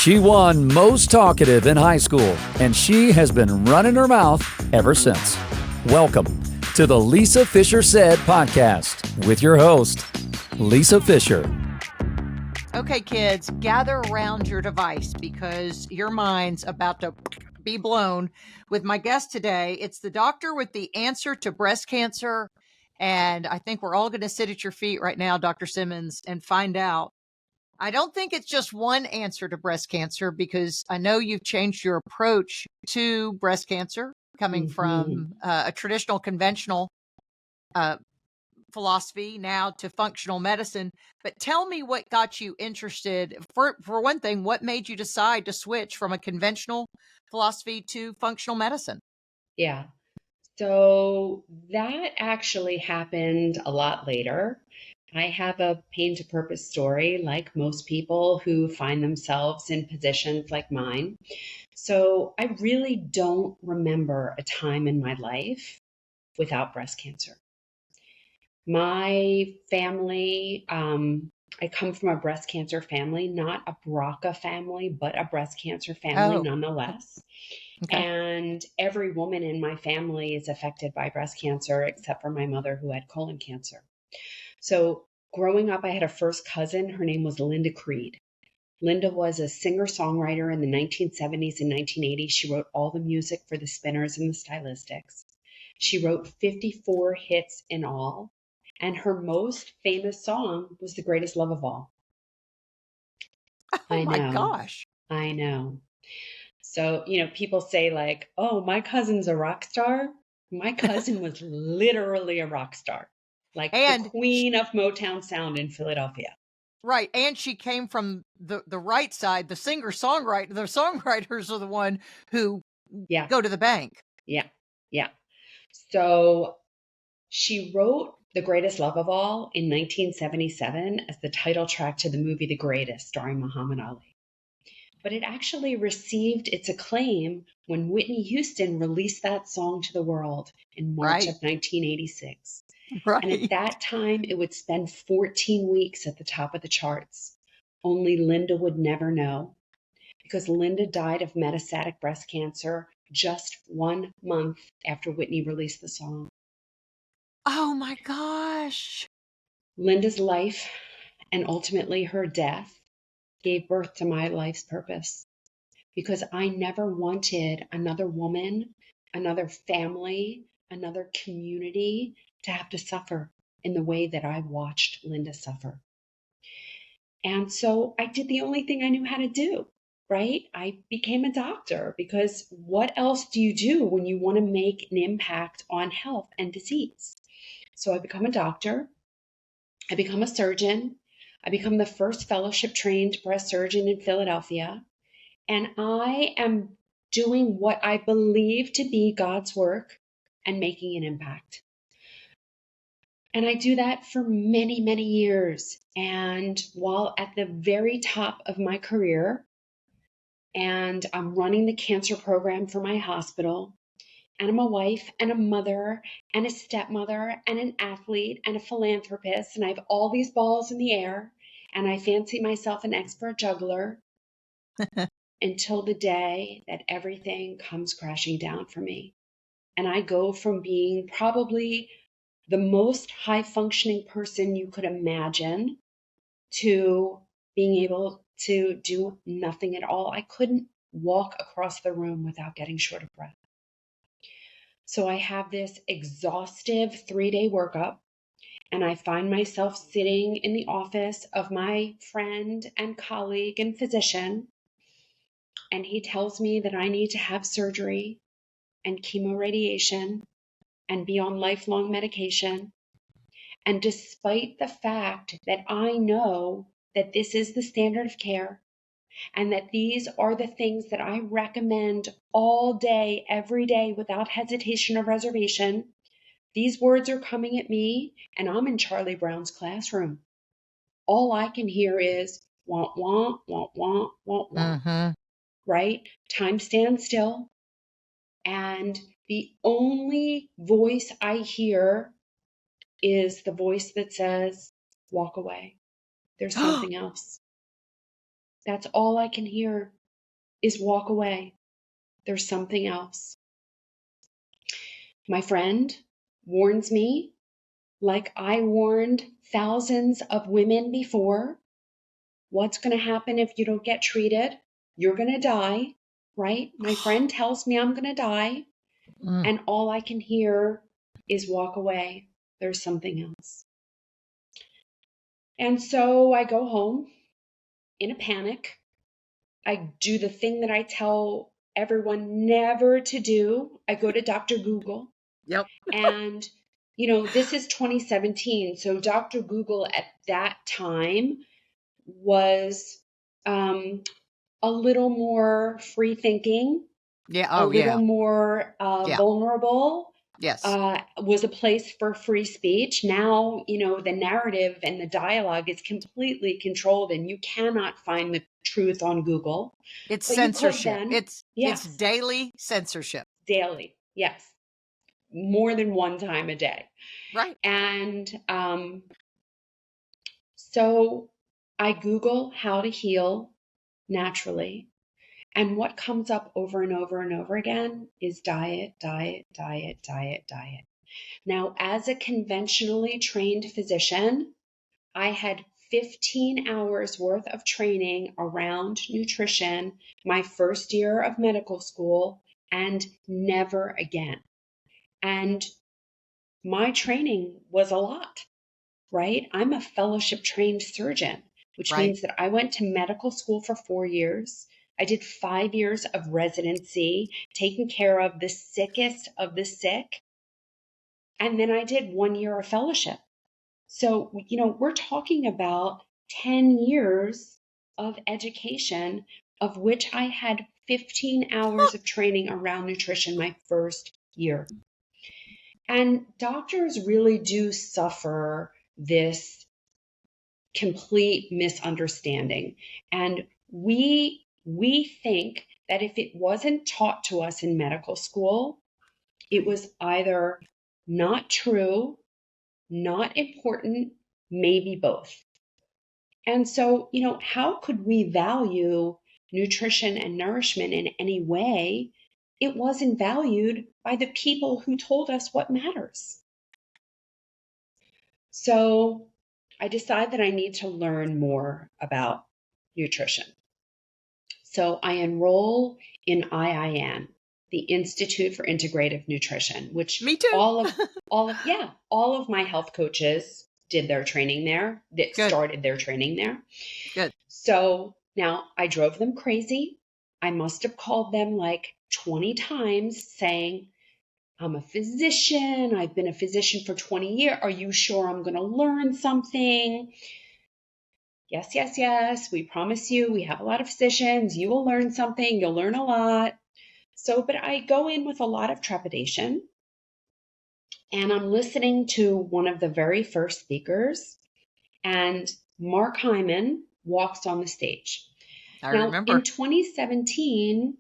She won most talkative in high school, and she has been running her mouth ever since. Welcome to the Lisa Fisher Said podcast with your host, Lisa Fisher. Okay, kids, gather around your device because your mind's about to be blown with my guest today. It's the doctor with the answer to breast cancer. And I think we're all going to sit at your feet right now, Dr. Simmons, and find out. I don't think it's just one answer to breast cancer because I know you've changed your approach to breast cancer, coming from a traditional, conventional philosophy now to functional medicine. But tell me what got you interested. For one thing, what made you decide to switch from a conventional philosophy to functional medicine? Yeah. So that actually happened a lot later. I have a pain to purpose story, like most people who find themselves in positions like mine. So I really don't remember a time in my life without breast cancer. My family, I come from a breast cancer family, not a BRCA family, but a breast cancer family nonetheless. Okay. And every woman in my family is affected by breast cancer, except for my mother who had colon cancer. So growing up, I had a first cousin. Her name was Linda Creed. Linda was a singer-songwriter in the 1970s and 1980s. She wrote all the music for the Spinners and the Stylistics. She wrote 54 hits in all. And her most famous song was The Greatest Love of All. Oh my gosh. I know. So, people say like, oh, my cousin's a rock star. My cousin was literally a rock star, like the queen of Motown sound in Philadelphia. Right. And she came from the right side. The singer-songwriter, the songwriters are the one who go to the bank. Yeah. So she wrote The Greatest Love of All in 1977 as the title track to the movie The Greatest, starring Muhammad Ali. But it actually received its acclaim when Whitney Houston released that song to the world in March of 1986. Right. And at that time, it would spend 14 weeks at the top of the charts. Only Linda would never know, because Linda died of metastatic breast cancer just 1 month after Whitney released the song. Oh my gosh. Linda's life and ultimately her death gave birth to my life's purpose, because I never wanted another woman, another family, another community to have to suffer in the way that I watched Linda suffer. And so I did the only thing I knew how to do, right? I became a doctor, because what else do you do when you want to make an impact on health and disease? So I become a doctor. I become a surgeon. I become the first fellowship trained breast surgeon in Philadelphia. And I am doing what I believe to be God's work and making an impact. And I do that for many, many years. And while at the very top of my career, and I'm running the cancer program for my hospital, and I'm a wife and a mother and a stepmother and an athlete and a philanthropist, and I have all these balls in the air, and I fancy myself an expert juggler until the day that everything comes crashing down for me. And I go from being probably the most high functioning person you could imagine to being able to do nothing at all. I couldn't walk across the room without getting short of breath. So I have this exhaustive 3-day workup, and I find myself sitting in the office of my friend and colleague and physician, and he tells me that I need to have surgery and chemoradiation and be on lifelong medication. And despite the fact that I know that this is the standard of care, and that these are the things that I recommend all day, every day, without hesitation or reservation, these words are coming at me, and I'm in Charlie Brown's classroom. All I can hear is wah, wah, wah, wah, wah, wah. Right? Time stands still. And the only voice I hear is the voice that says, walk away. There's something else. That's all I can hear is walk away. There's something else. My friend warns me, like I warned thousands of women before, what's going to happen if you don't get treated? You're going to die, right? My friend tells me I'm going to die, and all I can hear is walk away. There's something else. And so I go home in a panic. I do the thing that I tell everyone never to do. I go to Dr. Google. Yep. And, this is 2017. So Dr. Google at that time was a little more free thinking, a little more vulnerable. Yes. Was a place for free speech. Now, the narrative and the dialogue is completely controlled, and you cannot find the truth on Google. It's But censorship. Yes. It's daily censorship. Daily, yes. More than one time a day. Right. And so I Google how to heal naturally. And what comes up over and over and over again is diet, diet, diet, diet, diet. Now, as a conventionally trained physician, I had 15 hours worth of training around nutrition my first year of medical school, and never again. And my training was a lot, right? I'm a fellowship trained surgeon, which means that I went to medical school for 4 years. I did 5 years of residency, taking care of the sickest of the sick. And then I did 1 year of fellowship. So, we're talking about 10 years of education, of which I had 15 hours of training around nutrition my first year. And doctors really do suffer this complete misunderstanding. And we think that if it wasn't taught to us in medical school, it was either not true, not important, maybe both. And so, how could we value nutrition and nourishment in any way? It wasn't valued by the people who told us what matters. So I decide that I need to learn more about nutrition. So I enroll in IIN, the Institute for Integrative Nutrition, which Me too. all of my health coaches did their training there. Started their training there. Good. So now I drove them crazy. I must have called them like 20 times saying, I'm a physician. I've been a physician for 20 years. Are you sure I'm going to learn something? Yes, yes, yes. We promise you, we have a lot of physicians. You will learn something. You'll learn a lot. So, but I go in with a lot of trepidation, and I'm listening to one of the very first speakers, and Mark Hyman walks on the stage. I remember. In 2017,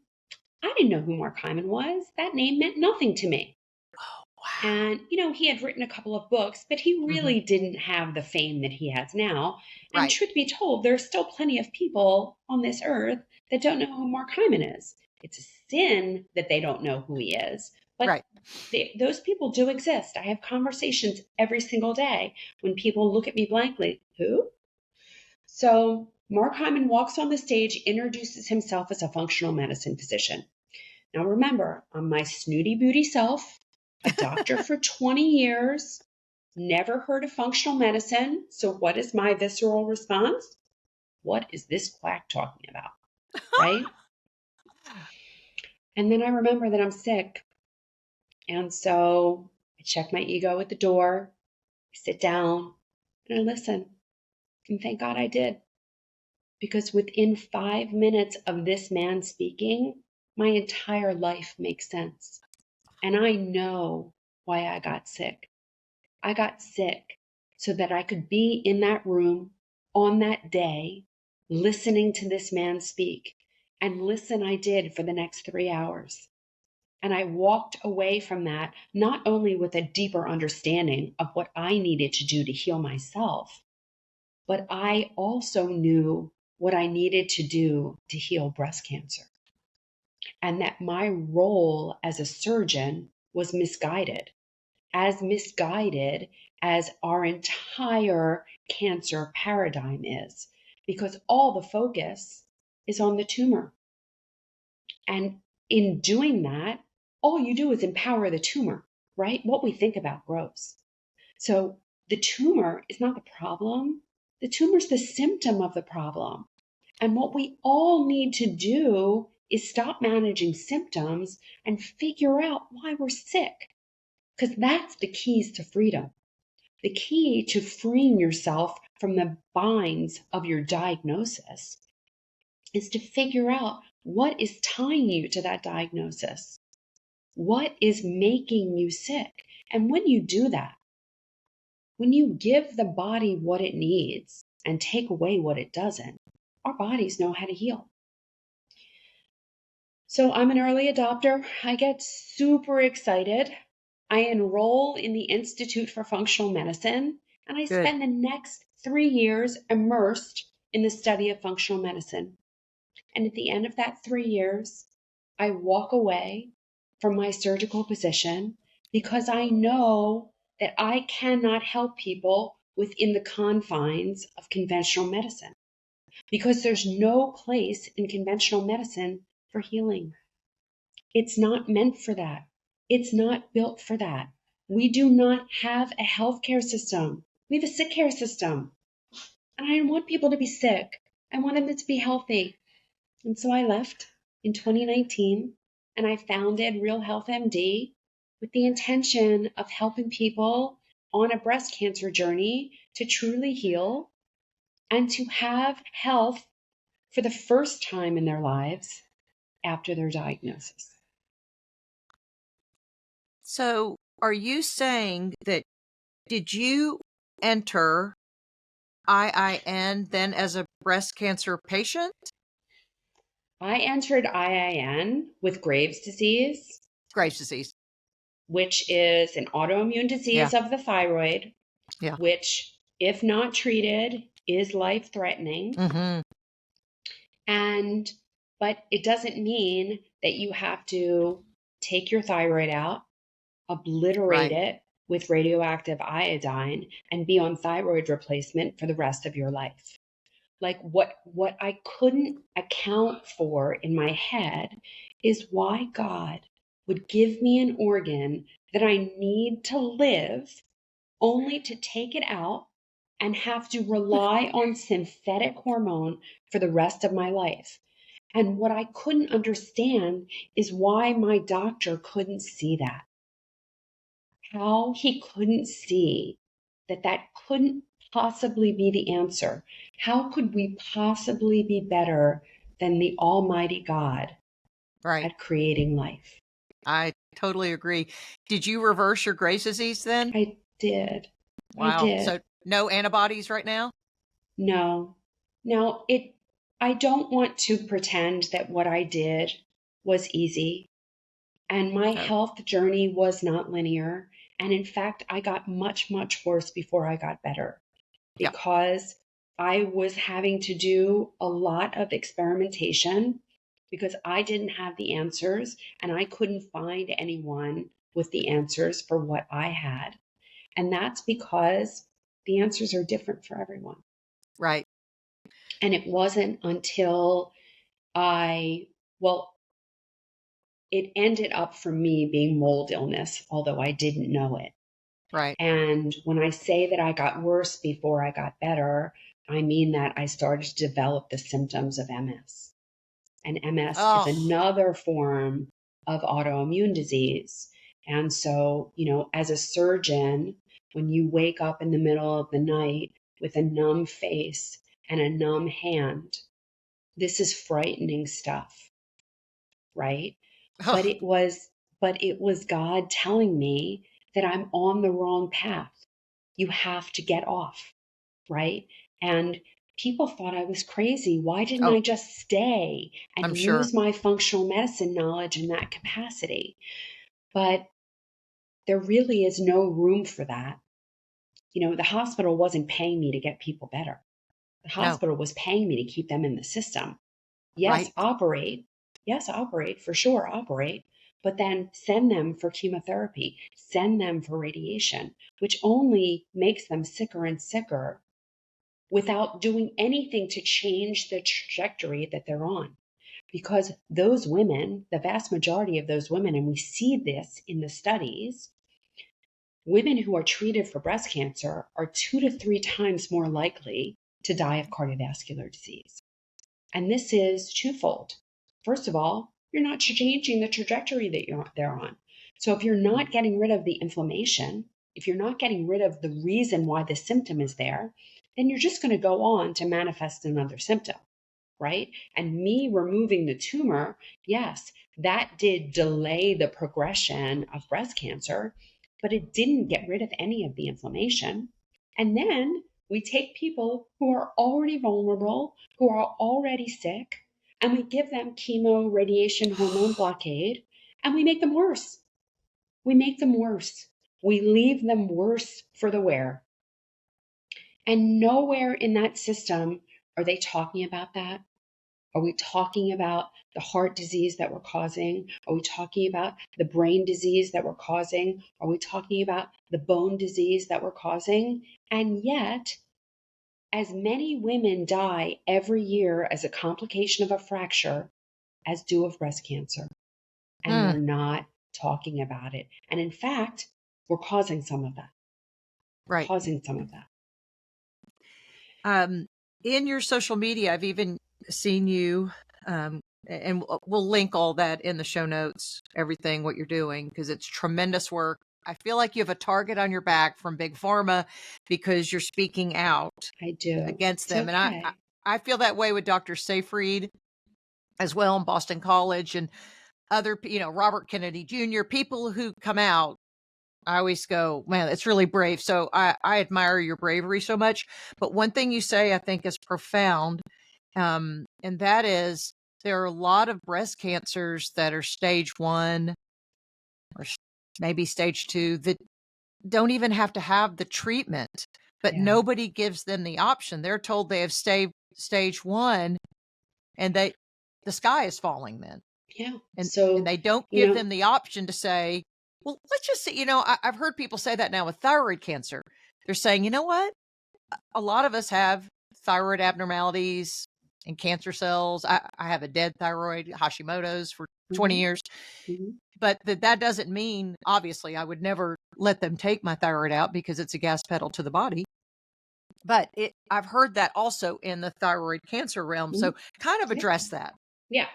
I didn't know who Mark Hyman was. That name meant nothing to me. Oh, wow. And, he had written a couple of books, but he really didn't have the fame that he has now. And truth be told, there's still plenty of people on this earth that don't know who Mark Hyman is. It's a sin that they don't know who he is. But those people do exist. I have conversations every single day when people look at me blankly. Who? So Mark Hyman walks on the stage, introduces himself as a functional medicine physician. Now remember, I'm my snooty booty self, a doctor for 20 years, never heard of functional medicine. So what is my visceral response? What is this quack talking about? Right? And then I remember that I'm sick. And so I check my ego at the door, I sit down, and I listen. And thank God I did. Because within 5 minutes of this man speaking, my entire life makes sense. And I know why I got sick. I got sick so that I could be in that room on that day, listening to this man speak. And listen, I did for the next 3 hours. And I walked away from that not only with a deeper understanding of what I needed to do to heal myself, but I also knew what I needed to do to heal breast cancer, and that my role as a surgeon was misguided, as our entire cancer paradigm is, because all the focus is on the tumor. And in doing that, all you do is empower the tumor, right? What we think about grows. So the tumor is not the problem. The tumor is the symptom of the problem. And what we all need to do is stop managing symptoms and figure out why we're sick. Because that's the keys to freedom. The key to freeing yourself from the binds of your diagnosis is to figure out what is tying you to that diagnosis. What is making you sick? And when you do that, when you give the body what it needs and take away what it doesn't, our bodies know how to heal. So I'm an early adopter. I get super excited. I enroll in the Institute for Functional Medicine, and I Good. spend the next 3 years immersed in the study of functional medicine. And at the end of that 3 years, I walk away from my surgical position because I know that I cannot help people within the confines of conventional medicine, because there's no place in conventional medicine for healing. It's not meant for that. It's not built for that. We do not have a healthcare system. We have a sick care system. And I want people to be sick. I want them to be healthy. And so I left in 2019 and I founded Real Health MD with the intention of helping people on a breast cancer journey to truly heal and to have health for the first time in their lives after their diagnosis. So are you saying that did you enter IIN then as a breast cancer patient? I entered IIN with Graves' disease, Graves' disease. which is an autoimmune disease of the thyroid, Yeah. which, if not treated, is life-threatening. Mm-hmm. But it doesn't mean that you have to take your thyroid out, obliterate it with radioactive iodine, and be on thyroid replacement for the rest of your life. Like what I couldn't account for in my head is why God would give me an organ that I need to live only to take it out and have to rely on synthetic hormone for the rest of my life. And what I couldn't understand is why my doctor couldn't see that. How he couldn't see that that couldn't possibly be the answer. How could we possibly be better than the Almighty God at creating life? I totally agree. Did you reverse your Graves' disease then? I did. Wow. I did. So no antibodies right now? No. Now, I don't want to pretend that what I did was easy. And my health journey was not linear. And in fact, I got much, much worse before I got better, because I was having to do a lot of experimentation because I didn't have the answers and I couldn't find anyone with the answers for what I had. And that's because the answers are different for everyone. Right. And it wasn't until it ended up for me being mold illness, although I didn't know it. Right. And when I say that I got worse before I got better, I mean that I started to develop the symptoms of MS. And MS is another form of autoimmune disease. And so, as a surgeon, when you wake up in the middle of the night with a numb face and a numb hand, this is frightening stuff, right? But it was God telling me that I'm on the wrong path. You have to get off, right? And people thought I was crazy. Why didn't I just stay and use my functional medicine knowledge in that capacity? But there really is no room for that. The hospital wasn't paying me to get people better. The No. hospital was paying me to keep them in the system. Yes, Right. operate. Yes, operate, for sure, operate. But then send them for chemotherapy, send them for radiation, which only makes them sicker and sicker without doing anything to change the trajectory that they're on. Because those women, the vast majority of those women, and we see this in the studies, women who are treated for breast cancer are 2 to 3 times more likely to die of cardiovascular disease. And this is twofold. First of all, you're not changing the trajectory that they're on. So if you're not getting rid of the inflammation, if you're not getting rid of the reason why the symptom is there, then you're just going to go on to manifest another symptom, right? And me removing the tumor, yes, that did delay the progression of breast cancer, but it didn't get rid of any of the inflammation. And then we take people who are already vulnerable, who are already sick, and we give them chemo, radiation, hormone blockade, and we make them worse. We make them worse. We leave them worse for the wear. And nowhere in that system are they talking about that. Are we talking about the heart disease that we're causing? Are we talking about the brain disease that we're causing? Are we talking about the bone disease that we're causing? And yet, as many women die every year as a complication of a fracture as do of breast cancer. And we're not talking about it. And in fact, we're causing some of that. Right. Causing some of that. In your social media, I've even seen you, and we'll link all that in the show notes, everything, what you're doing, because it's tremendous work. I feel like you have a target on your back from Big Pharma because you're speaking out I do. against them. It's okay. And I feel that way with Dr. Seyfried as well in Boston College and other, Robert Kennedy Jr., people who come out. I always go, man, it's really brave. So I admire your bravery so much. But one thing you say I think is profound, and that is there are a lot of breast cancers that are stage 1 or maybe stage 2 that don't even have to have the treatment, but nobody gives them the option. They're told they have stage 1 and the sky is falling then. Yeah. And So they don't give them the option to say, well, let's just say, I've heard people say that now with thyroid cancer. They're saying, you know what? A lot of us have thyroid abnormalities and cancer cells. I have a dead thyroid, Hashimoto's for 20 years. But that doesn't mean, obviously, I would never let them take my thyroid out because it's a gas pedal to the body. But I've heard that also in the thyroid cancer realm. So kind of address that. Yeah.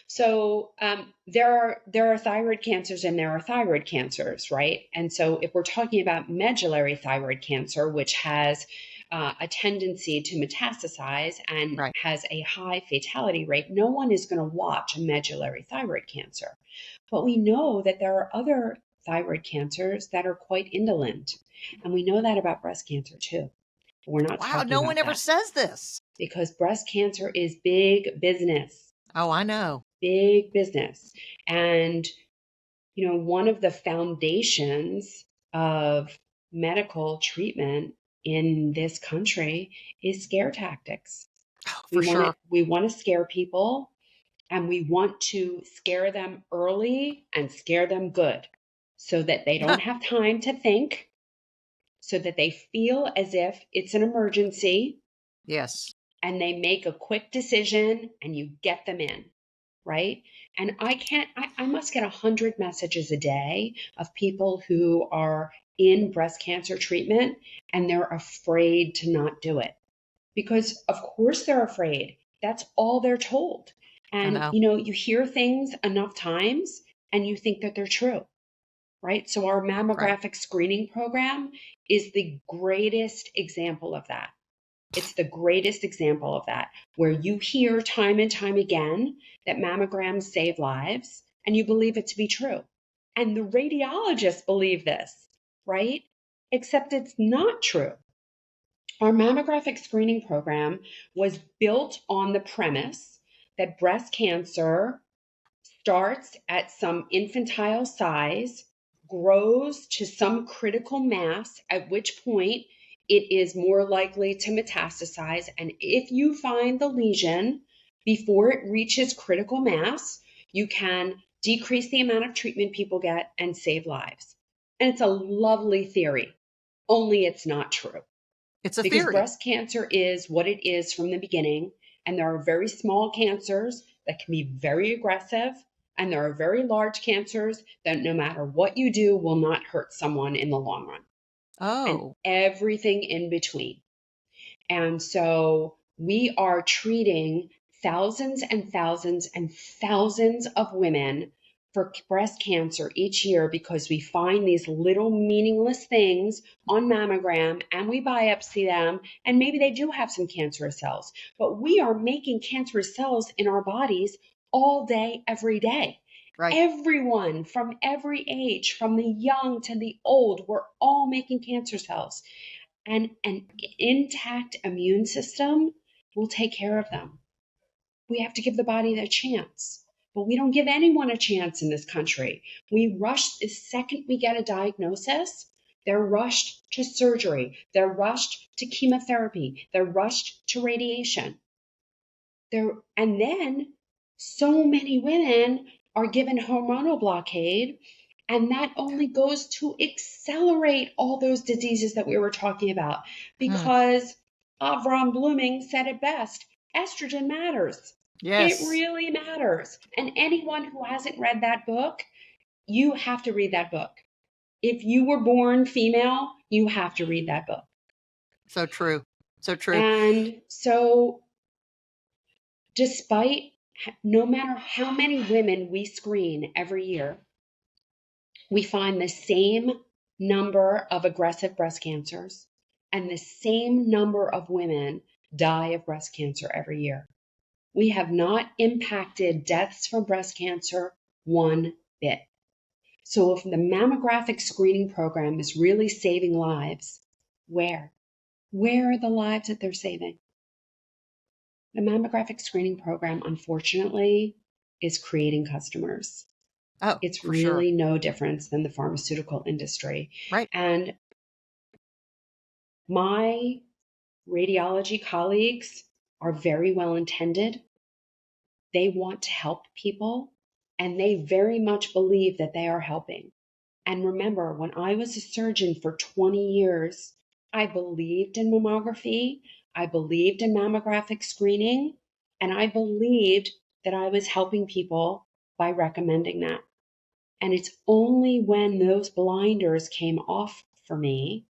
So there are thyroid cancers and there are thyroid cancers, right? And so if we're talking about medullary thyroid cancer, which has a tendency to metastasize and has a high fatality rate, no one is going to watch a medullary thyroid cancer. But we know that there are other thyroid cancers that are quite indolent. And we know that about breast cancer too. We're not talking about no one ever says this. Because breast cancer is big business. Oh, I know. Big business. And, one of the foundations of medical treatment in this country is scare tactics. Oh, for sure. We want to scare people, and we want to scare them early and scare them good so that they don't have time to think, so that they feel as if it's an emergency. Yes. And they make a quick decision and you get them in, right? And I must get 100 messages a day of people who are in breast cancer treatment and they're afraid to not do it. Because of course they're afraid. That's all they're told. And, you hear things enough times and you think that they're true, right? So our mammographic screening program is the greatest example of that. It's the greatest example of that, where you hear time and time again that mammograms save lives and you believe it to be true. And the radiologists believe this, right? Except it's not true. Our mammographic screening program was built on the premise that breast cancer starts at some infantile size, grows to some critical mass, at which point it is more likely to metastasize. And if you find the lesion before it reaches critical mass, you can decrease the amount of treatment people get and save lives. And it's a lovely theory, only it's not true. It's a Because theory. breast cancer is what it is from the beginning. And there are very small cancers that can be very aggressive. And there are very large cancers that no matter what you do will not hurt someone in the long run. And Oh, everything in between. And so we are treating thousands and thousands and thousands of women for breast cancer each year because we find these little meaningless things on mammogram and we biopsy them, and maybe they do have some cancerous cells, but we are making cancerous cells in our bodies all day, every day. right. Everyone from every age, from the young to the old, we're all making cancer cells. And an intact immune system will take care of them. We have to give the body a chance. But we don't give anyone a chance in this country. We rush the second we get a diagnosis, they're rushed to surgery. They're rushed to chemotherapy. They're rushed to radiation. And then so many women are given hormonal blockade, and that only goes to accelerate all those diseases that we were talking about. Because Avram Blooming said it best, estrogen matters. Yes. It really matters. And anyone who hasn't read that book, you have to read that book. If you were born female, you have to read that book. So true. So true. And so despite no matter how many women we screen every year, we find the same number of aggressive breast cancers and the same number of women die of breast cancer every year. We have not impacted deaths from breast cancer one bit. So if the mammographic screening program is really saving lives, where? Where are the lives that they're saving? The mammographic screening program, unfortunately, is creating customers. Oh, It's for sure. really no difference than the pharmaceutical industry. Right. And my radiology colleagues are very well intended. They want to help people, and they very much believe that they are helping. And remember, when I was a surgeon for 20 years, I believed in mammography, I believed in mammographic screening, and I believed that I was helping people by recommending that. And it's only when those blinders came off for me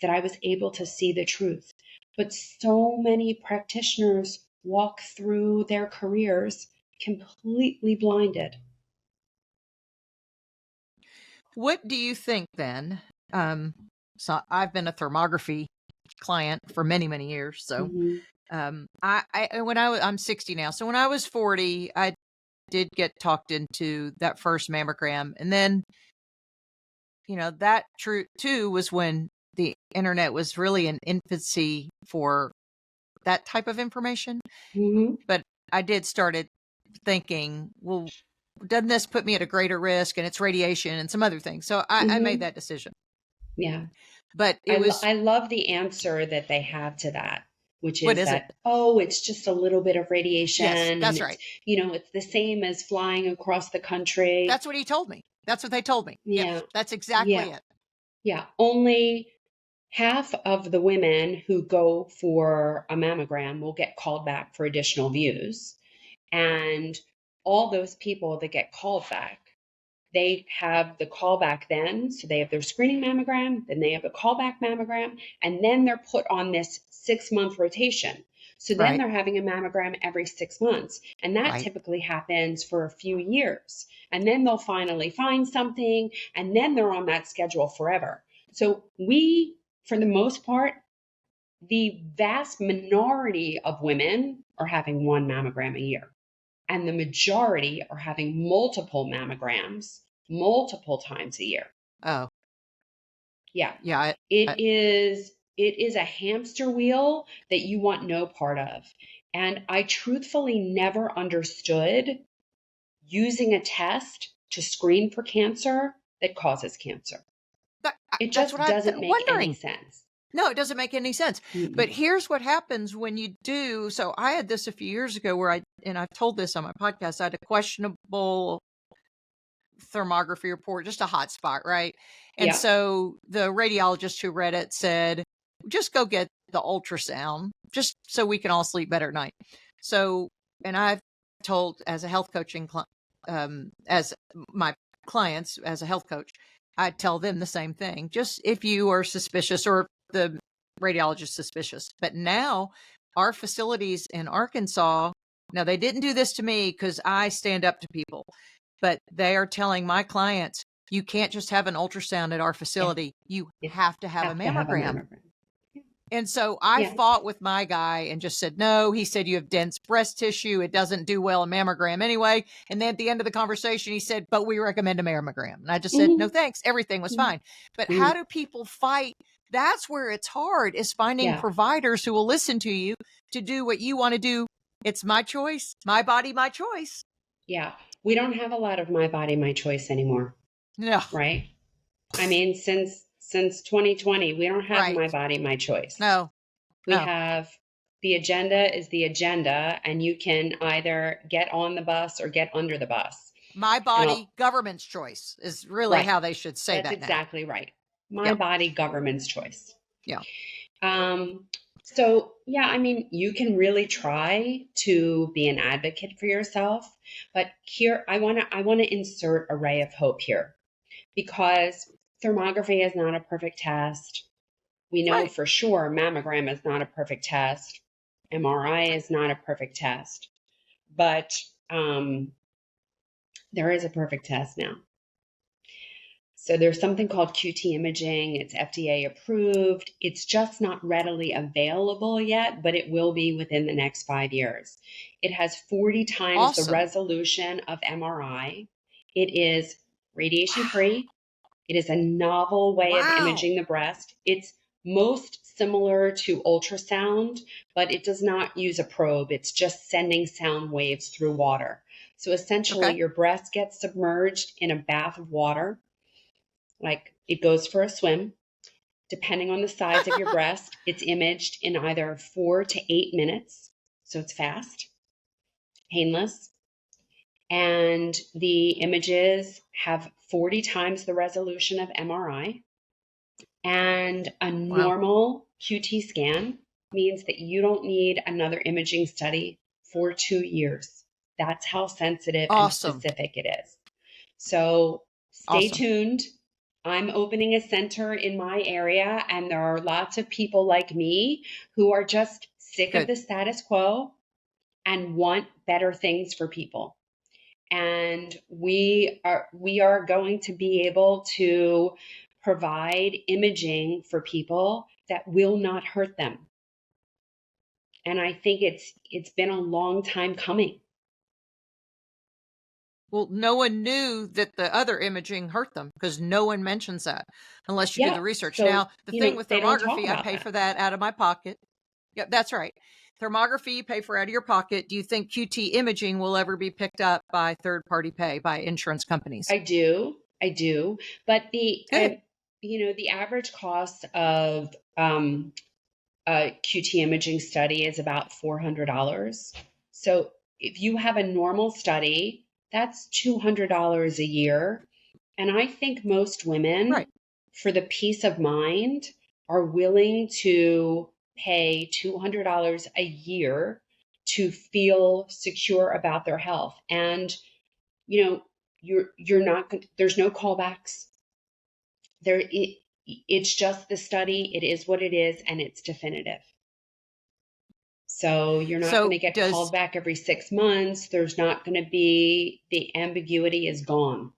that I was able to see the truth. But so many practitioners walk through their careers completely blinded. What do you think then? So I've been a thermography client for many, many years. So I'm 60 now. So when I was 40, I did get talked into that first mammogram. And then, that true too was when the internet was really in infancy for that type of information. But I did started thinking, well, doesn't this put me at a greater risk? And it's radiation and some other things. So I made that decision. Yeah. But I love the answer that they have to that, which What is is that, it's just a little bit of radiation. Yes, that's right. It's the same as flying across the country. That's what he told me. That's what they told me. Yeah. Yes, that's exactly it. Yeah. Only half of the women who go for a mammogram will get called back for additional views. And all those people that get called back, they have the callback then. So they have their screening mammogram, then they have the callback mammogram, and then they're put on this 6-month rotation. So then they're having a mammogram every 6 months. And that typically happens for a few years. And then they'll finally find something, and then they're on that schedule forever. So we, for the most part, the vast minority of women are having one mammogram a year. And the majority are having multiple mammograms multiple times a year. Oh. Yeah. Yeah. It is a hamster wheel that you want no part of. And I truthfully never understood using a test to screen for cancer that causes cancer. It just doesn't make any sense. No, it doesn't make any sense. But Mm-mm. here's what happens when you do. So I had this a few years ago where I've told this on my podcast, I had a questionable thermography report, just a hot spot, right? And Yeah. so the radiologist who read it said, just go get the ultrasound, just so we can all sleep better at night. So, and I've told as a health coaching, as my clients, as a health coach, I tell them the same thing. Just if you are suspicious or if the radiologist suspicious. But now our facilities in Arkansas, now they didn't do this to me because I stand up to people, but they are telling my clients, you can't just have an ultrasound at our facility. You have to have a mammogram. And so I fought with my guy and just said, no, he said, you have dense breast tissue. It doesn't do well in mammogram anyway. And then at the end of the conversation, he said, but we recommend a mammogram. And I just said, no, thanks. Everything was fine. But how do people fight? That's where it's hard, is finding providers who will listen to you to do what you want to do. It's my choice, my body, my choice. Yeah. We don't have a lot of my body, my choice anymore. No. Right? I mean, since 2020, we don't have my body, my choice. No. We have the agenda is the agenda, and you can either get on the bus or get under the bus. My body, government's choice is really how they should say that. That's exactly right. My body, government's choice. Yeah. So, yeah, I mean, you can really try to be an advocate for yourself, but here I want to insert a ray of hope here, because thermography is not a perfect test. We know for sure mammogram is not a perfect test. MRI is not a perfect test, but there is a perfect test now. So there's something called QT imaging. It's FDA approved. It's just not readily available yet, but it will be within the next 5 years. It has 40 times the resolution of MRI. It is radiation free. It is a novel way of imaging the breast. It's most similar to ultrasound, but it does not use a probe. It's just sending sound waves through water. So essentially your breast gets submerged in a bath of water. Like it goes for a swim. Depending on the size of your breast, it's imaged in either 4 to 8 minutes. So it's fast, painless. And the images have 40 times the resolution of MRI. And a normal QT scan means that you don't need another imaging study for 2 years. That's how sensitive and specific it is. So stay tuned. I'm opening a center in my area, and there are lots of people like me who are just sick of the status quo and want better things for people. And we are going to be able to provide imaging for people that will not hurt them. And I think it's been a long time coming. Well, no one knew that the other imaging hurt them because no one mentions that unless you do the research. So, now, the thing with thermography, I pay for that out of my pocket. Yep, that's right. Thermography, you pay for out of your pocket. Do you think QT imaging will ever be picked up by third-party pay, by insurance companies? I do. But the average cost of a QT imaging study is about $400. So if you have a normal study, that's $200 a year. And I think most women, for the peace of mind, are willing to pay $200 a year to feel secure about their health. And, you're not, there's no callbacks. It's just the study. It is what it is, and it's definitive. So you're not going to get called back every 6 months. There's not going to be, the ambiguity is gone.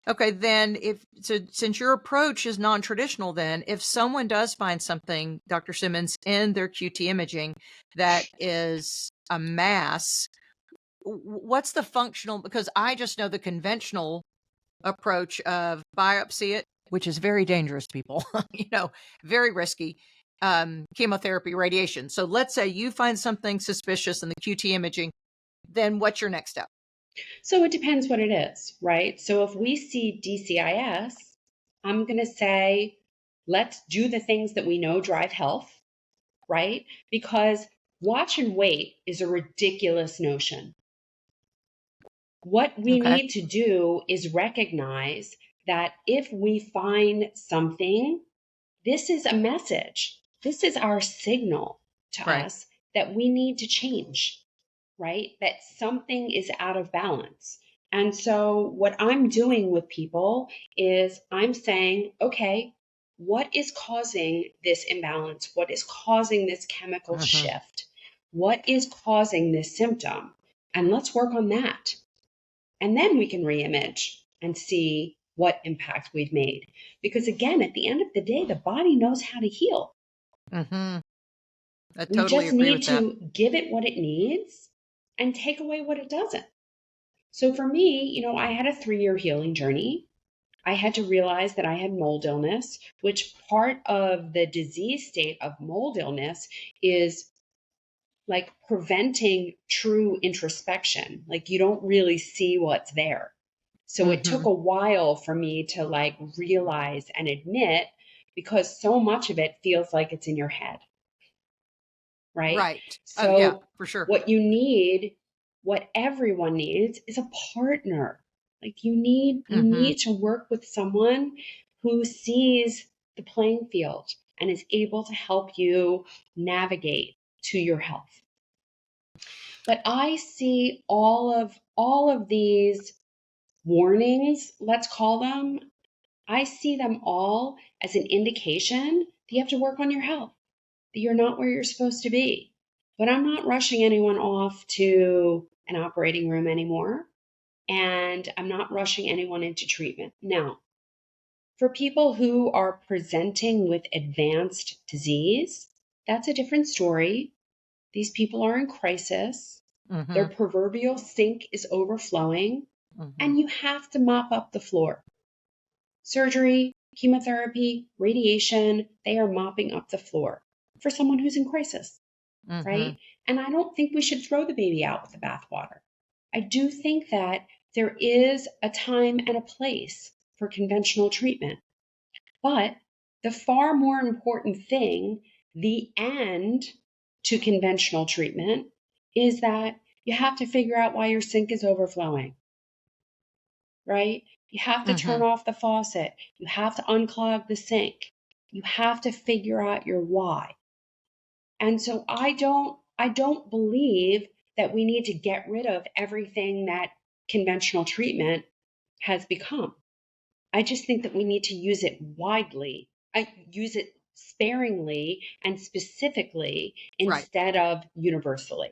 Okay, then since your approach is non-traditional, then if someone does find something, Dr. Simmons, in their QT imaging that is a mass, what's the functional? Because I just know the conventional approach of biopsy it, which is very dangerous, people, very risky. Chemotherapy, radiation. So let's say you find something suspicious in the QT imaging, then what's your next step? So it depends what it is, right? So if we see DCIS, I'm going to say, Let's do the things that we know drive health, right? Because watch and wait is a ridiculous notion. What we Okay. need to do is recognize that if we find something, this is a message. This is our signal to Right. us that we need to change, right? That something is out of balance. And so what I'm doing with people is I'm saying, okay, what is causing this imbalance? What is causing this chemical shift? What is causing this symptom? And let's work on that. And then we can reimage and see what impact we've made. Because again, at the end of the day, the body knows how to heal. I We totally just agree need with that. to give it what it needs and take away what it doesn't. So for me, I had a 3-year healing journey. I had to realize that I had mold illness, which part of the disease state of mold illness is like preventing true introspection. Like you don't really see what's there. So it took a while for me to like realize and admit, because so much of it feels like it's in your head. Right? Right. Oh, yeah, So for sure. what you need, what everyone needs is a partner. Like you need to work with someone who sees the playing field and is able to help you navigate to your health. But I see all of these warnings, let's call them, I see them all as an indication that you have to work on your health, that you're not where you're supposed to be. But I'm not rushing anyone off to an operating room anymore. And I'm not rushing anyone into treatment. Now, for people who are presenting with advanced disease, that's a different story. These people are in crisis. Their proverbial sink is overflowing, and you have to mop up the floor. Surgery, chemotherapy, radiation, they are mopping up the floor for someone who's in crisis, right? And I don't think we should throw the baby out with the bathwater. I do think that there is a time and a place for conventional treatment. But the far more important thing, the end to conventional treatment, is that you have to figure out why your sink is overflowing, right? You have to turn off the faucet. You have to unclog the sink. You have to figure out your why. And so I don't believe that we need to get rid of everything that conventional treatment has become. I just think that we need to use it widely. I use it sparingly and specifically instead of universally.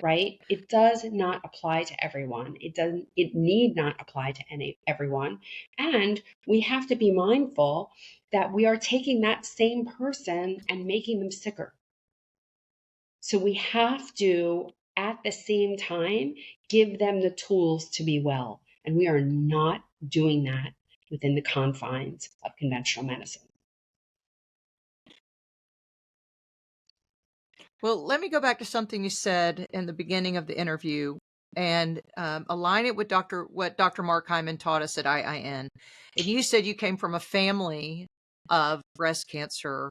Right? It does not apply to everyone. It need not apply to everyone. And we have to be mindful that we are taking that same person and making them sicker. So we have to, at the same time, give them the tools to be well. And we are not doing that within the confines of conventional medicine. Well, let me go back to something you said in the beginning of the interview and align it with what Dr. Mark Hyman taught us at IIN. And you said you came from a family of breast cancer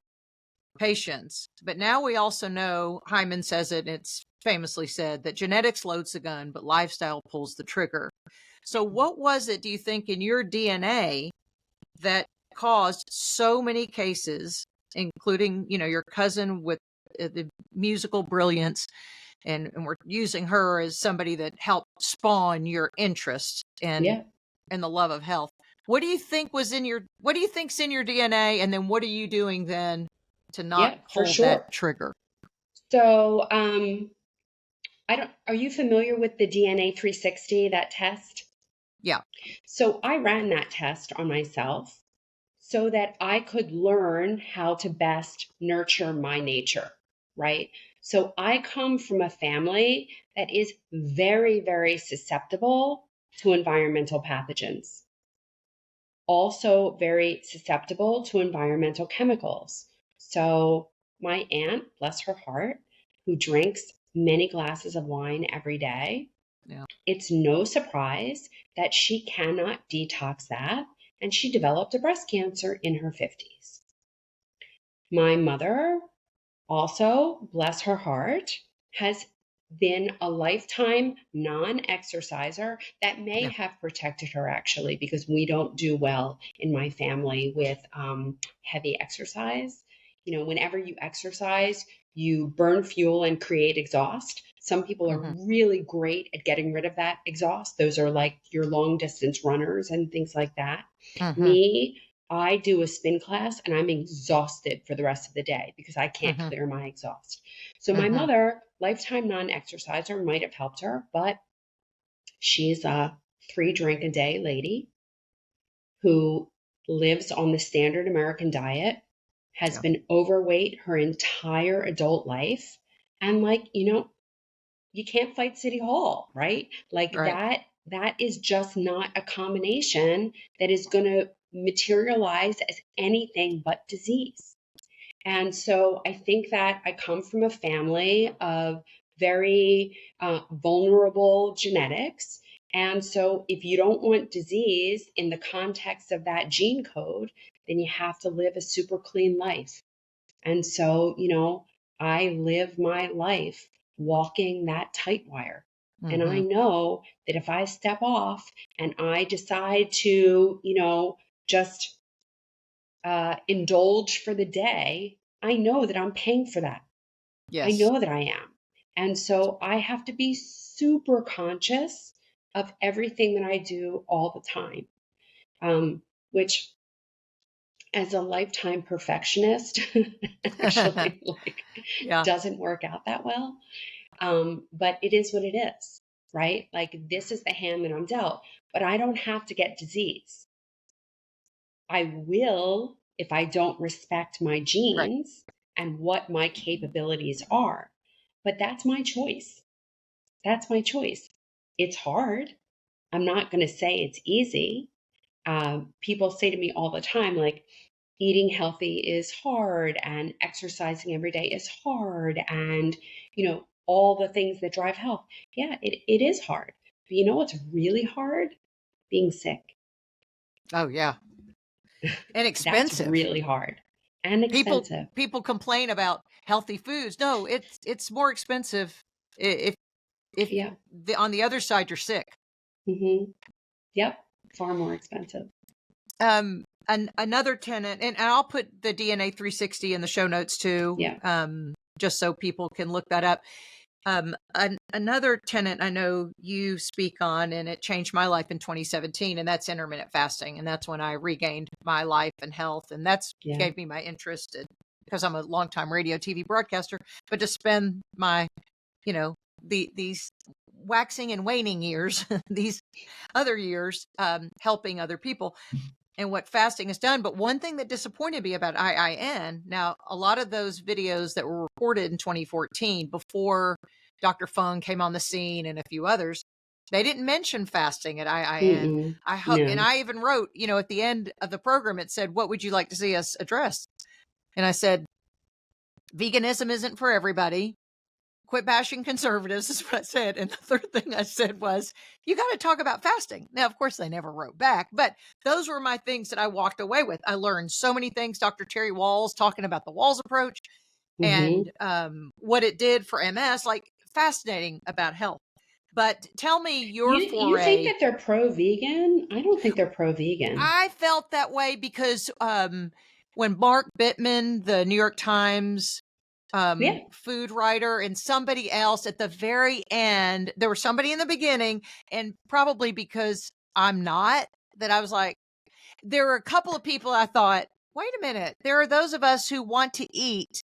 patients, but now we also know, Hyman says it, it's famously said, that genetics loads the gun, but lifestyle pulls the trigger. So what was it, do you think, in your DNA that caused so many cases, including, your cousin with the musical brilliance, and we're using her as somebody that helped spawn your interest and the love of health. What do you think think's in your DNA, and then what are you doing then to not pull that trigger? So, are you familiar with the DNA 360, that test? Yeah. So I ran that test on myself so that I could learn how to best nurture my nature, right? So I come from a family that is very, very susceptible to environmental pathogens. Also very susceptible to environmental chemicals. So my aunt, bless her heart, who drinks many glasses of wine every day, it's no surprise that she cannot detox that, and she developed a breast cancer in her 50s. My mother, also, bless her heart, has been a lifetime non-exerciser. That may Yeah. have protected her, actually, because we don't do well in my family with heavy exercise. You know, whenever you exercise, you burn fuel and create exhaust. Some people are Hmm. really great at getting rid of that exhaust. Those are like your long distance runners and things like that. Hmm. Me, I do a spin class and I'm exhausted for the rest of the day because I can't Hmm. clear my exhaust. So my Hmm. mother, lifetime non-exerciser, might have helped her, but she's a 3 drink a day lady who lives on the standard American diet, has Yeah. been overweight her entire adult life. And like, you can't fight City Hall, right? Like Right. that is just not a combination that is going to materialize as anything but disease. And so I think that I come from a family of very vulnerable genetics. And so if you don't want disease in the context of that gene code, then you have to live a super clean life. And so, I live my life walking that tight wire. And I Hmm. know that if I step off and I decide to, just indulge for the day, I know that I'm paying for that. I Yes. know that I am. And so I have to be super conscious of everything that I do all the time, which as a lifetime perfectionist, actually like Yeah. doesn't work out that well. But it is what it is, right? Like this is the hand that I'm dealt, but I don't have to get disease. I will if I don't respect my Right. genes and what my capabilities are. But that's my choice. That's my choice. It's hard. I'm not going to say it's easy. People say to me all the time, like, eating healthy is hard and exercising every day is hard and, all the things that drive health. Yeah, it is hard. But you know what's really hard? Being sick. Oh, yeah. And That's expensive. really hard and People expensive. people complain about healthy foods. No, it's more expensive if Yeah. on the other side you're sick. Hmm. Yep. Far more expensive. Another tenant, and I'll put the DNA 360 in the show notes too, Yeah. just so people can look that up. Another tenant I know you speak on, and it changed my life in 2017, and that's intermittent fasting. And that's when I regained my life and health. And that's Yeah. gave me my interest because I'm a longtime radio TV broadcaster, but to spend my, these waxing and waning years, these other years, helping other people and what fasting has done. But one thing that disappointed me about IIN, now a lot of those videos that were recorded in 2014 before Dr. Fung came on the scene and a few others, they didn't mention fasting at IIN. Mm-mm. I hope, and No. I even wrote, at the end of the program, it said, "What would you like to see us address?" And I said, "Veganism isn't for everybody. Quit bashing conservatives," is what I said. And the third thing I said was, "You got to talk about fasting." Now, of course, they never wrote back, but those were my things that I walked away with. I learned so many things. Dr. Terry Walls talking about the Walls approach Mm-hmm. and what it did for MS, like fascinating about health. But tell me your You think foray. that they're pro-vegan? I don't think they're pro-vegan. I felt that way because when Mark Bittman, the New York Times Yeah. food writer, and somebody else at the very end, there was somebody in the beginning, and probably because I'm not, that I was like, there were a couple of people I thought, wait a minute, there are those of us who want to eat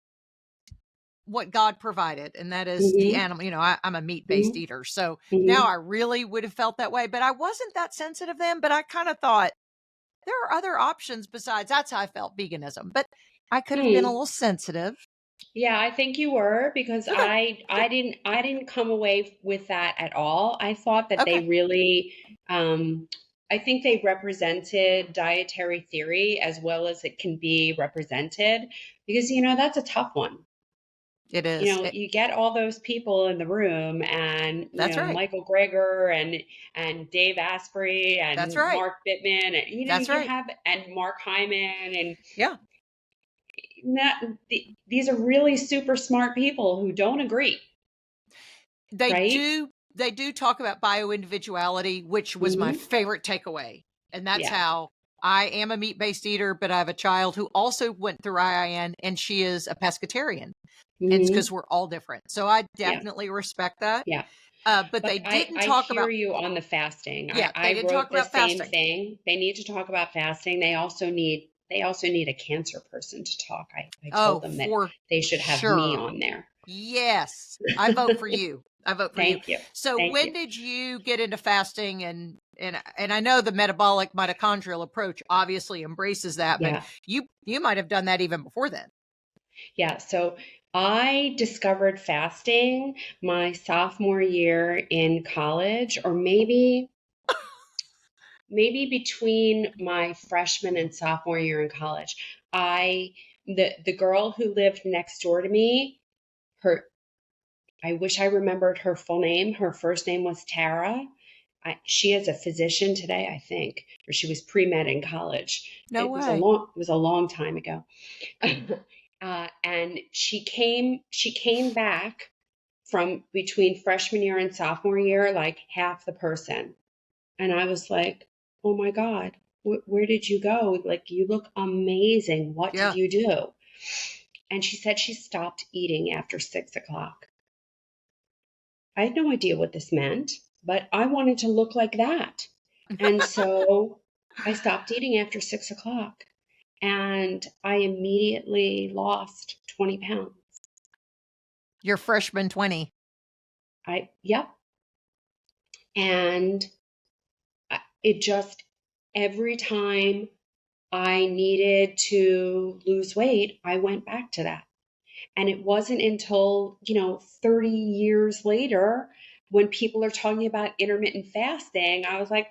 what God provided, and that is the Mm-hmm. animal. I'm a meat-based Mm-hmm. eater. So now Mm-hmm. I really would have felt that way, but I wasn't that sensitive then. But I kind of thought there are other options besides. That's how I felt veganism. But I could have been a Hmm. little sensitive. Yeah, I think you were because Okay. I didn't come away with that at all. I thought that they Okay. really I think they represented dietary theory as well as it can be represented because that's a tough one. It is. You get all those people in the room and That's right. Michael Greger and Dave Asprey That's and right. Mark Bittman and That's you right. have and Mark Hyman and Yeah. these are really super smart people who don't agree, They right? do talk about bioindividuality, which was my Hmm. favorite takeaway. And that's Yeah. how I am a meat-based eater, but I have a child who also went through IIN, and she is a pescatarian. And it's because Hmm. we're all different. So I Yeah. definitely respect that. Yeah. But Look, they didn't I talk hear about, you on the fasting. yeah, they I didn't talk wrote the about same fasting. thing. They need to talk about fasting. They also need a cancer person to talk. I Oh, told them that for they should have me sure. on there. Yes. I vote for you. I vote for you. Thank you. So Thank when you. did you get into fasting, and I know the metabolic mitochondrial approach obviously embraces that, but Yeah. you might have done that even before then. Yeah. So I discovered fasting my sophomore year in college, or maybe between my freshman and sophomore year in college. The girl who lived next door to me, her I wish I remembered her full name. Her first name was Tara. She is a physician today, I think, or she was pre-med in college. No way. It was a long time ago. And she came back from between freshman year and sophomore year, like half the person. And I was like, oh my God, where did you go? Like, you look amazing. What did Yeah. you do? And she said she stopped eating after 6 o'clock. I had no idea what this meant, but I wanted to look like that. And so I stopped eating after 6 o'clock, and I immediately lost 20 pounds. Your freshman 20. Yep. And it just, every time I needed to lose weight, I went back to that. And it wasn't until, 30 years later when people are talking about intermittent fasting, I was like,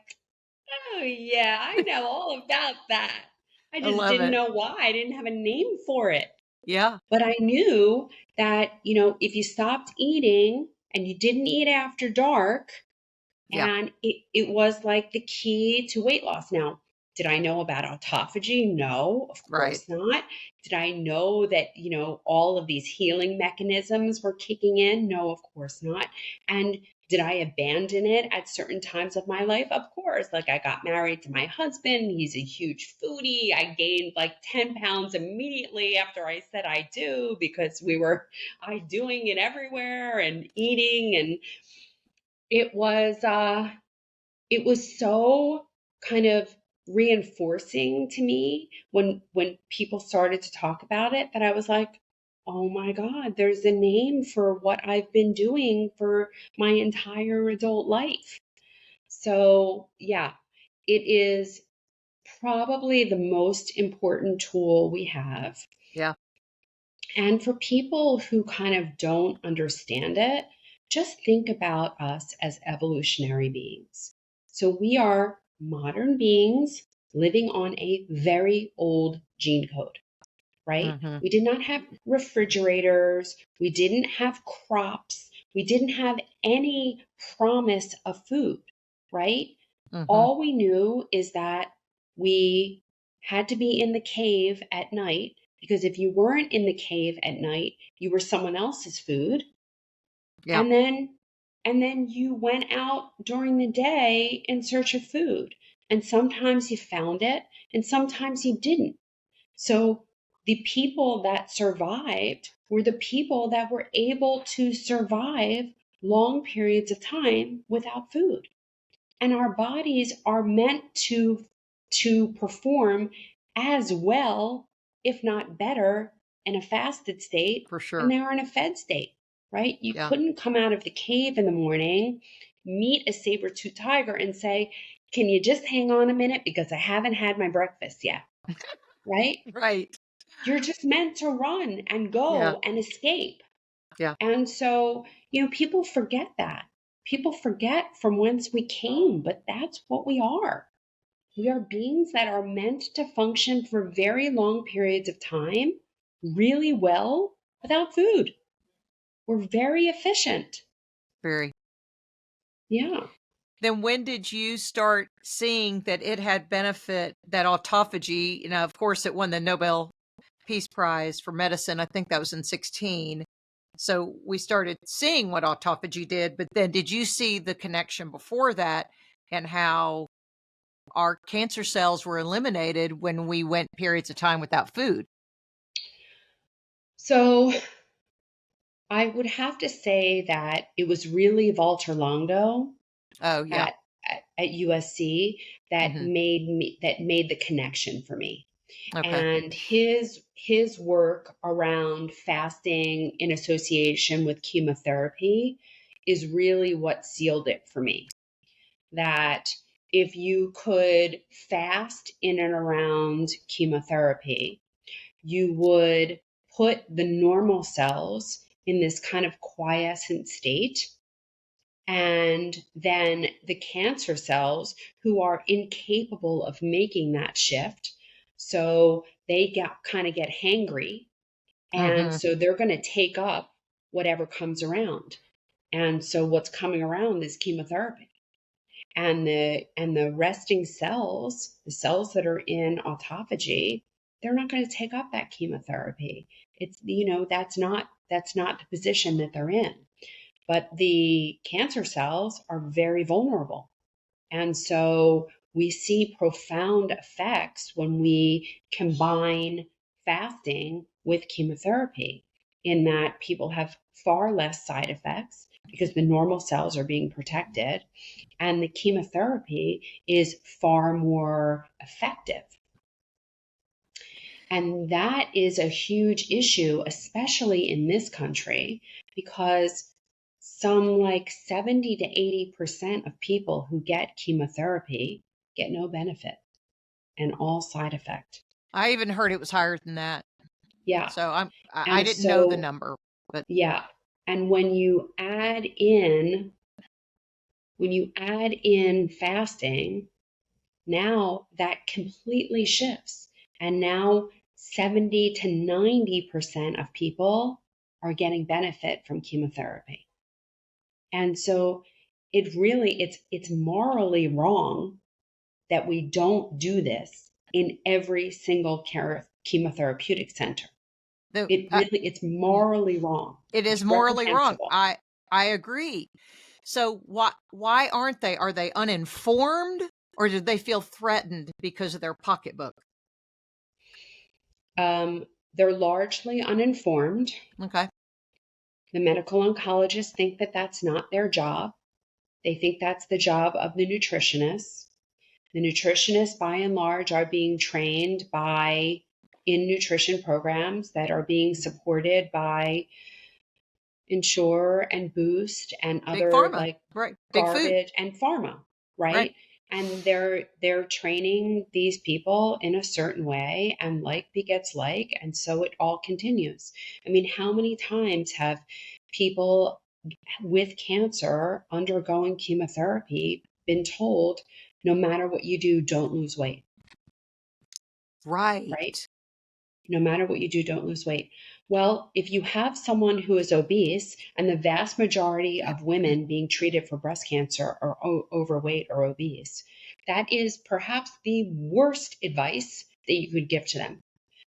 oh, yeah, I know all about that. I I just love didn't it. know why. I didn't have a name for it. Yeah. But I knew that, if you stopped eating and you didn't eat after dark, Yeah. and it was like the key to weight loss. Now, did I know about autophagy? No, of Right. course not. Did I know that, all of these healing mechanisms were kicking in? No, of course not. And did I abandon it at certain times of my life? Of course. Like, I got married to my husband. He's a huge foodie. I gained like 10 pounds immediately after I said I do, because I doing it everywhere and eating. And it was so kind of reinforcing to me when people started to talk about it, that I was like, oh my God, there's a name for what I've been doing for my entire adult life. So yeah, it is probably the most important tool we have. Yeah. And for people who kind of don't understand it, just think about us as evolutionary beings. So we are modern beings living on a very old gene code, right? Mm-hmm. We did not have refrigerators. We didn't have crops. We didn't have any promise of food, right? Mm-hmm. All we knew is that we had to be in the cave at night, because if you weren't in the cave at night, you were someone else's food. Yeah. And then you went out during the day in search of food. And sometimes you found it and sometimes you didn't. So the people that survived were the people that were able to survive long periods of time without food. And our bodies are meant to perform as well, if not better, in a fasted state For than sure. they are in a fed state, right? You Yeah. couldn't come out of the cave in the morning, meet a saber-toothed tiger, and say, can you just hang on a minute because I haven't had my breakfast yet, right? Right. You're just meant to run and Yeah. go and escape. Yeah. And so, people forget that. People forget from whence we came, but that's what we are. We are beings that are meant to function for very long periods of time really well without food. We're very efficient. Very. Yeah. Then when did you start seeing that it had benefit, that autophagy? Of course, it won the Nobel Peace Prize for medicine. I think that was in 16. So we started seeing what autophagy did, but then did you see the connection before that and how our cancer cells were eliminated when we went periods of time without food? So I would have to say that it was really Walter Longo Oh, yeah. at USC that Hmm. made the connection for me. Okay. And his work around fasting in association with chemotherapy is really what sealed it for me. That if you could fast in and around chemotherapy, you would put the normal cells in this kind of quiescent state. And then the cancer cells who are incapable of making that shift, so they get hangry. And Hmm. so they're going to take up whatever comes around. And so what's coming around is chemotherapy. And the resting cells, the cells that are in autophagy, they're not going to take up that chemotherapy. It's, that's not the position that they're in. But the cancer cells are very vulnerable. And so we see profound effects when we combine fasting with chemotherapy, in that people have far less side effects because the normal cells are being protected, and the chemotherapy is far more effective. And that is a huge issue, especially in this country, because some like 70 to 80% of people who get chemotherapy get no benefit and all side effect. I even heard it was higher than that. Yeah. So I And didn't know the so, number, but yeah. And when you add in fasting, now that completely shifts. And now 70 to 90% of people are getting benefit from chemotherapy. And so it's morally wrong that we don't do this in every single chemotherapeutic center. It's morally wrong. it It's is morally wrong. reprehensible. I agree. So why aren't they? Are they uninformed, or did they feel threatened because of their pocketbook? They're largely uninformed. Okay. The medical oncologists think that that's not their job. They think that's the job of the nutritionists. The nutritionists, by and large, are being trained in nutrition programs that are being supported by Ensure and Boost and Big other pharma, like right? Big food, garbage and pharma, right? right? And they're training these people in a certain way, and like begets like, and so it all continues. I mean, how many times have people with cancer undergoing chemotherapy been told, no matter what you do, don't lose weight, Right. right? No matter what you do, don't lose weight. Well, if you have someone who is obese, and the vast majority of women being treated for breast cancer are overweight or obese, that is perhaps the worst advice that you could give to them.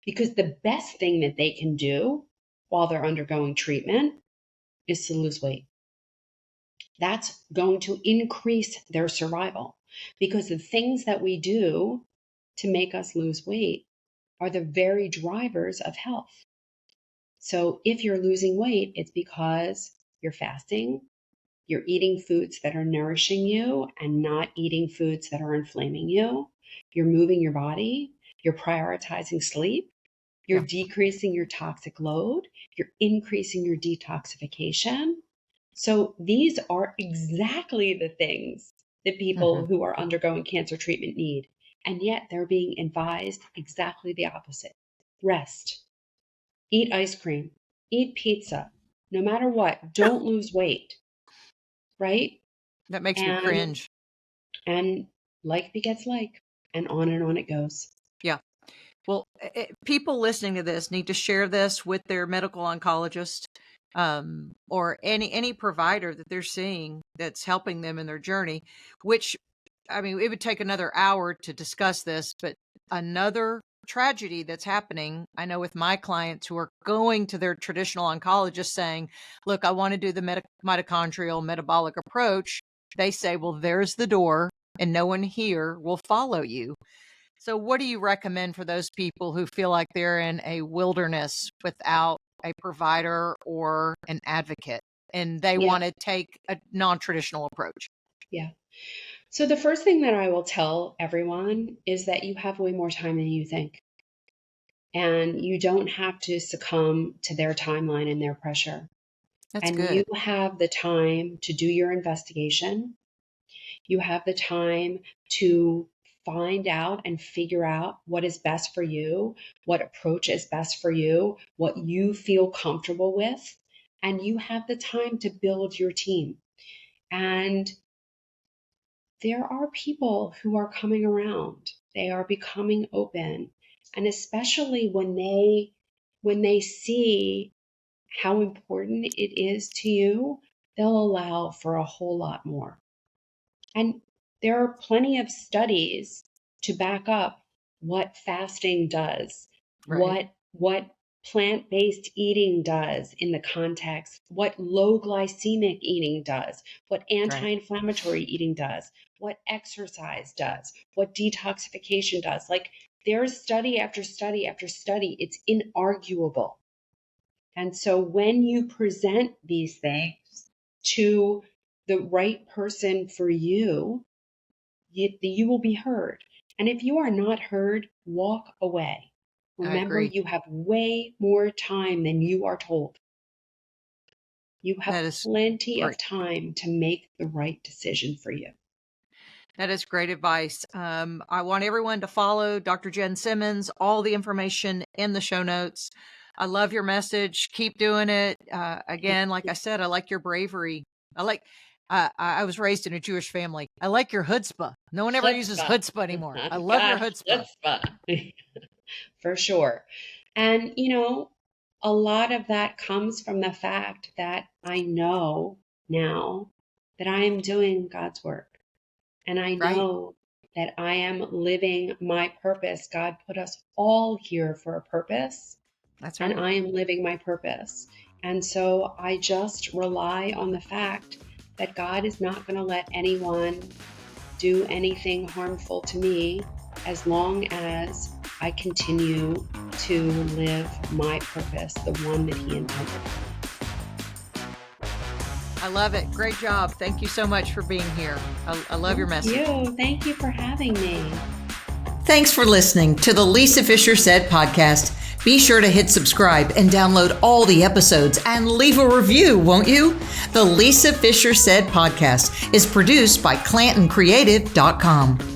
Because the best thing that they can do while they're undergoing treatment is to lose weight. That's going to increase their survival, because the things that we do to make us lose weight are the very drivers of health. So if you're losing weight, it's because you're fasting, you're eating foods that are nourishing you and not eating foods that are inflaming you. You're moving your body, you're prioritizing sleep, you're Yeah. decreasing your toxic load, you're increasing your detoxification. So these are exactly the things that people Hmm. who are undergoing cancer treatment need. And yet they're being advised exactly the opposite. Rest, eat ice cream, eat pizza, no matter what, don't lose weight, right? That makes me And cringe. and like begets like, and on it goes. Yeah. Well, people listening to this need to share this with their medical oncologist, or any provider that they're seeing that's helping them in their journey. Which, I mean, it would take another hour to discuss this, but another tragedy that's happening, I know with my clients who are going to their traditional oncologist saying, look, I want to do the mitochondrial metabolic approach. They say, well, there's the door and no one here will follow you. So what do you recommend for those people who feel like they're in a wilderness without a provider or an advocate and they want to take a non-traditional approach? Yeah. So the first thing that I will tell everyone is that you have way more time than you think. And you don't have to succumb to their timeline and their pressure. That's and good. You have the time to do your investigation. You have the time to find out and figure out what is best for you, what approach is best for you, what you feel comfortable with. And you have the time to build your team. And there are people who are coming around. They are becoming open. And especially when they see how important it is to you, they'll allow for a whole lot more. And there are plenty of studies to back up what fasting does, Right. what plant-based eating does in the context, what low glycemic eating does, what anti-inflammatory eating does, what exercise does, what detoxification does. Like, there's study after study after study. It's inarguable. And so when you present these things to the right person for you, you will be heard. And if you are not heard, walk away. Remember, you have way more time than you are told. You have plenty of time to make the right decision for you. That is great advice. I want everyone to follow Dr. Jenn Simmons, all the information in the show notes. I love your message. Keep doing it. Again, like I said, I like your bravery. I was raised in a Jewish family. I like your chutzpah. No one ever uses chutzpah anymore. I love your chutzpah. For sure. And, a lot of that comes from the fact that I know now that I am doing God's work. And I know that I am living my purpose. God put us all here for a purpose. That's right. And I am living my purpose. And so I just rely on the fact that God is not going to let anyone do anything harmful to me as long as I continue to live my purpose, the one that He intended. I love it. Great job. Thank you so much for being here. I love your message. Thank you for having me. Thanks for listening to the Lisa Fisher Said podcast. Be sure to hit subscribe and download all the episodes and leave a review, won't you? The Lisa Fisher Said podcast is produced by ClantonCreative.com.